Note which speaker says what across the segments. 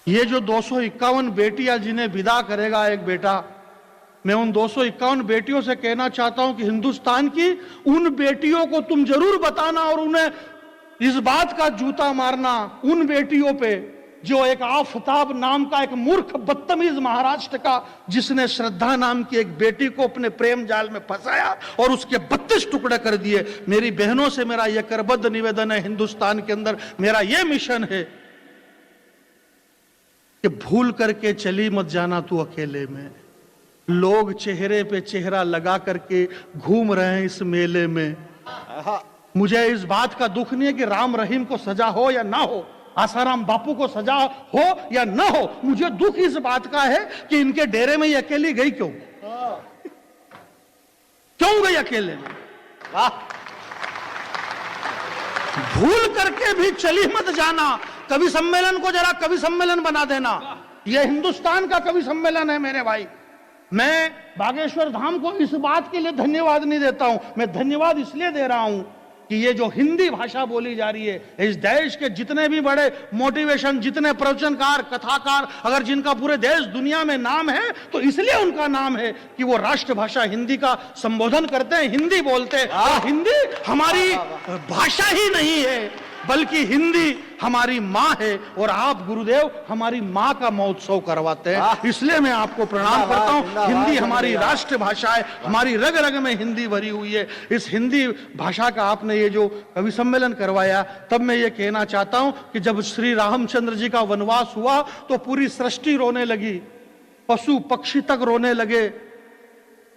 Speaker 1: ये जो 251 बेटियां जिन्हें विदा करेगा एक बेटा, मैं उन 251 बेटियों से कहना चाहता हूं कि हिंदुस्तान की उन बेटियों को तुम जरूर बताना और उन्हें इस बात का जूता मारना उन बेटियों पे जो एक आफताब नाम का एक मूर्ख बदतमीज महाराष्ट्र का, जिसने श्रद्धा नाम की एक बेटी को अपने प्रेम जाल में फंसाया और उसके 32 टुकड़े कर दिए। मेरी बहनों से मेरा यह करबद्ध निवेदन है, हिंदुस्तान के अंदर मेरा यह मिशन है कि भूल करके चली मत जाना तू अकेले में। लोग चेहरे पे चेहरा लगा करके घूम रहे हैं इस मेले में। मुझे इस बात का दुख नहीं है कि राम रहीम को सजा हो या ना हो, आसाराम बापू को सजा हो या ना हो, मुझे दुख इस बात का है कि इनके डेरे में ये अकेली गई क्यों गई अकेले में। भूल करके भी चली मत जाना। कवि सम्मेलन को जरा कवि सम्मेलन बना देना। यह हिंदुस्तान का कवि सम्मेलन है मेरे भाई। मैं बागेश्वर धाम को इस बात के लिए धन्यवाद नहीं देता हूं, मैं धन्यवाद इसलिए दे रहा हूं कि ये जो हिंदी भाषा बोली जा रही है, इस देश के जितने भी बड़े मोटिवेशन, जितने प्रवचनकार, कथाकार, अगर जिनका पूरे देश दुनिया में नाम है तो इसलिए उनका नाम है कि वो राष्ट्रभाषा हिंदी का संबोधन करते हैं, हिंदी बोलते हैं। और हिंदी हमारी भाषा ही नहीं है बल्कि हिंदी हमारी माँ है और आप गुरुदेव हमारी माँ का महोत्सव करवाते हैं, इसलिए मैं आपको प्रणाम करता हूँ। हिंदी हमारी राष्ट्रभाषा है, हमारी रग रग में हिंदी भरी हुई है। इस हिंदी भाषा का आपने ये जो कवि सम्मेलन करवाया, तब मैं ये कहना चाहता हूँ कि जब श्री रामचंद्र जी का वनवास हुआ तो पूरी सृष्टि रोने लगी, पशु पक्षी तक रोने लगे।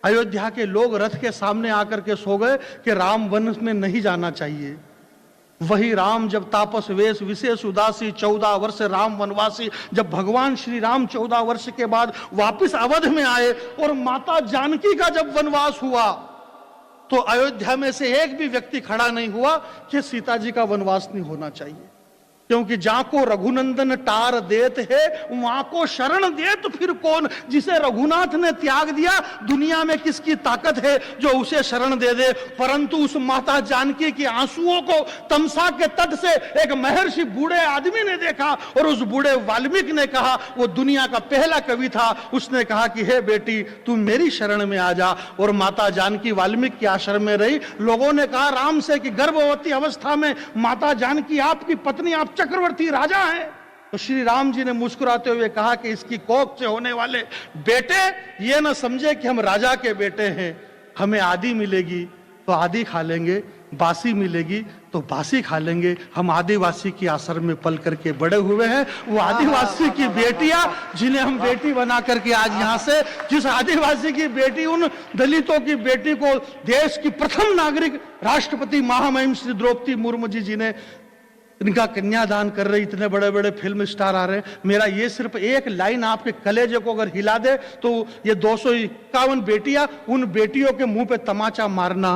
Speaker 1: अयोध्या के लोग रथ के सामने आकर के सो गए कि राम वन में नहीं जाना चाहिए। वही राम जब तापस वेश विशेष उदासी 14 वर्ष राम वनवासी, जब भगवान श्री राम 14 वर्ष के बाद वापस अवध में आए और माता जानकी का जब वनवास हुआ तो अयोध्या में से एक भी व्यक्ति खड़ा नहीं हुआ कि सीता जी का वनवास नहीं होना चाहिए, क्योंकि जहां को रघुनंदन टार देत है वहां को शरण देत फिर कौन। जिसे रघुनाथ ने त्याग दिया, दुनिया में किसकी ताकत है जो उसे शरण दे दे। परंतु उस माता जानकी के आंसुओं को तमसा के तट से एक महर्षि बूढ़े आदमी ने देखा और उस बूढ़े वाल्मीकि ने कहा, वो दुनिया का पहला कवि था, उसने कहा कि हे बेटी तू मेरी शरण में आ जा। और माता जानकी वाल्मीकि के आश्रम में रही। लोगों ने कहा राम से कि गर्भवती अवस्था में माता जानकी आपकी पत्नी, आप चक्रवर्ती राजा हैं। तो श्री राम जी ने मुस्कुराते हुए कहा कि इसकी कोख से होने वाले बेटे ये ना समझे कि हम राजा के बेटे हैं। हमें आदि मिलेगी तो आदि खा लेंगे, बासी मिलेगी तो बासी खा लेंगे। हम आदिवासी की आश्रम में पल करके बड़े हुए हैं। वो आदिवासी की बेटियां जिन्हें हम बेटी बना करके आज यहाँ से, जिस आदिवासी की बेटी, उन दलितों की बेटी को देश की प्रथम नागरिक राष्ट्रपति महामहिम श्री द्रौपदी मुर्मू जी ने इनका कन्यादान कर रहे, इतने बड़े बड़े फिल्म स्टार आ रहे हैं। मेरा ये सिर्फ एक लाइन आपके कलेजे को अगर हिला दे तो ये 251 बेटियां, उन बेटियों के मुंह पे तमाचा मारना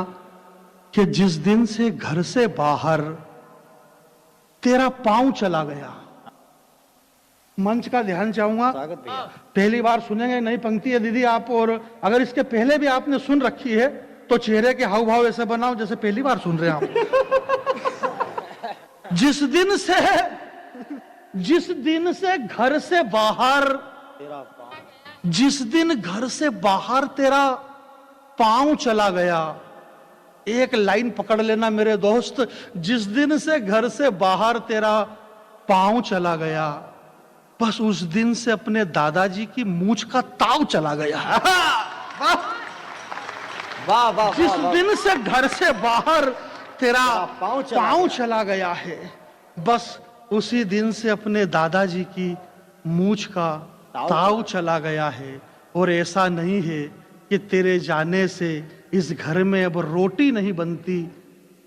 Speaker 1: कि जिस दिन से घर से बाहर तेरा पांव चला गया। मंच का ध्यान चाहूंगा, पहली बार सुनेंगे, नई पंक्ति है दीदी आप, और अगर इसके पहले भी आपने सुन रखी है तो चेहरे के हाव भाव ऐसे बनाओ जैसे पहली बार सुन रहे हैं आप। जिस दिन से घर से बाहर, जिस दिन घर से बाहर तेरा पांव चला गया, एक लाइन पकड़ लेना मेरे दोस्त, जिस दिन से घर से बाहर तेरा पांव चला गया, बस उस दिन से अपने दादाजी की मूंछ का ताव चला गया। वाह वाह। जिस दिन से घर से बाहर तेरा पांव चला गया है, बस उसी दिन से अपने दादाजी की मूंछ का ताव चला गया है। और ऐसा नहीं है कि तेरे जाने से इस घर में अब रोटी नहीं बनती,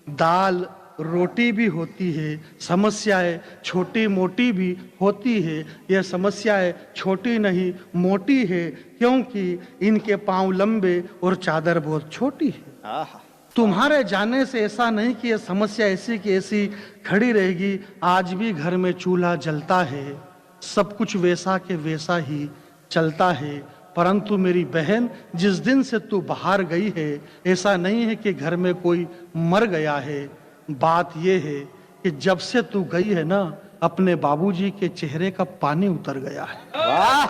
Speaker 1: दाल रोटी भी होती है। समस्याएं छोटी मोटी भी होती है, यह समस्याएं छोटी नहीं मोटी है, क्योंकि इनके पांव लंबे और चादर बहुत छोटी है। तुम्हारे जाने से ऐसा नहीं कि यह समस्या ऐसी की ऐसी खड़ी रहेगी। आज भी घर में चूल्हा जलता है, सब कुछ वैसा के वैसा ही चलता है। परंतु मेरी बहन, जिस दिन से तू बाहर गई है, ऐसा नहीं है कि घर में कोई मर गया है। बात यह है कि जब से तू गई है ना, अपने बाबूजी के चेहरे का पानी उतर गया है।
Speaker 2: वाह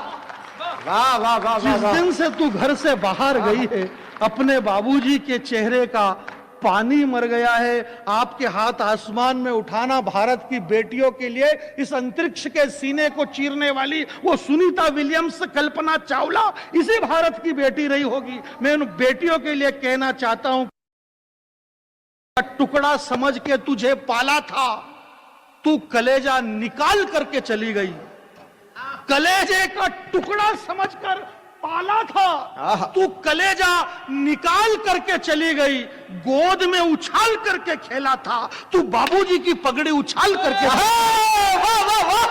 Speaker 2: वाह वाह वाह
Speaker 1: जिस
Speaker 2: वाह
Speaker 1: दिन से तू घर से बाहर गई है, अपने बाबूजी के चेहरे का पानी मर गया है। आपके हाथ आसमान में उठाना भारत की बेटियों के लिए, इस अंतरिक्ष के सीने को चीरने वाली वो सुनीता विलियम्स, कल्पना चावला इसी भारत की बेटी रही होगी। मैं उन बेटियों के लिए कहना चाहता हूं, टुकड़ा समझ के तुझे पाला था, तू कलेजा निकाल करके चली गई। कलेजे का टुकड़ा समझकर पाला था, तू कलेजा निकाल करके चली गई। गोद में उछाल करके खेला था, तू बाबूजी की पगड़ी उछाल करके।
Speaker 2: वाह वाह वाह,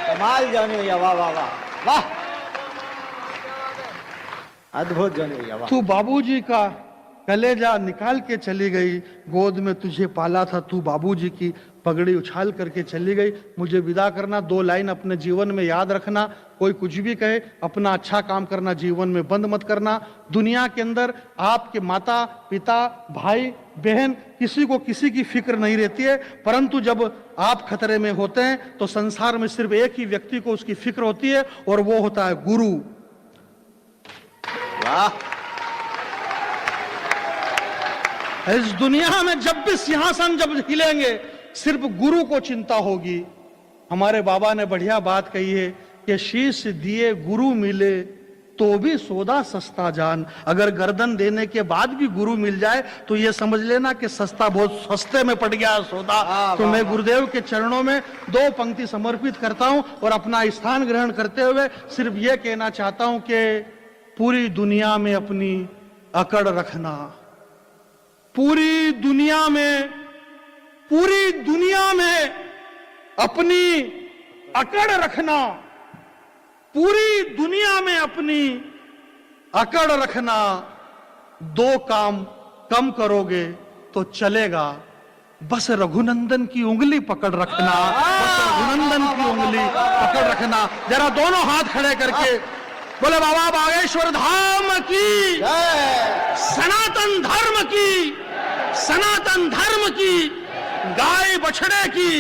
Speaker 2: कमाल जॉनी भैया, वाह वाह वाह वाह, अद्भुत जॉनी भैया, वाह।
Speaker 1: तू बाबूजी का कलेजा निकाल के चली गई, गोद में तुझे पाला था, तू बाबूजी की पगड़ी उछाल करके चली गई। मुझे विदा करना, 2 लाइन अपने जीवन में याद रखना, कोई कुछ भी कहे, अपना अच्छा काम करना जीवन में बंद मत करना। दुनिया के अंदर आपके माता पिता भाई बहन किसी को किसी की फिक्र नहीं रहती है, परंतु जब आप खतरे में होते हैं तो संसार में सिर्फ एक ही व्यक्ति को उसकी फिक्र होती है, और वो होता है गुरु।
Speaker 2: वाह।
Speaker 1: इस दुनिया में जब भी सिंहासन जब हिलेंगे, सिर्फ गुरु को चिंता होगी। हमारे बाबा ने बढ़िया बात कही है कि शीश दिए गुरु मिले तो भी सौदा सस्ता जान। अगर गर्दन देने के बाद भी गुरु मिल जाए तो ये समझ लेना कि सस्ता बहुत सस्ते में पड़ गया सौदा। तो मैं गुरुदेव के चरणों में 2 पंक्ति समर्पित करता हूं और अपना स्थान ग्रहण करते हुए सिर्फ ये कहना चाहता हूं कि पूरी दुनिया में अपनी अकड़ रखना, पूरी दुनिया में अपनी अकड़ रखना, पूरी दुनिया में अपनी अकड़ रखना। 2 काम कम करोगे तो चलेगा, बस रघुनंदन की उंगली पकड़ रखना, बस रघुनंदन की उंगली पकड़ रखना। जरा दोनों हाथ खड़े करके बोले बाबा बागेश्वर धाम की, सनातन धर्म की, सनातन धर्म की, गाय बछड़े की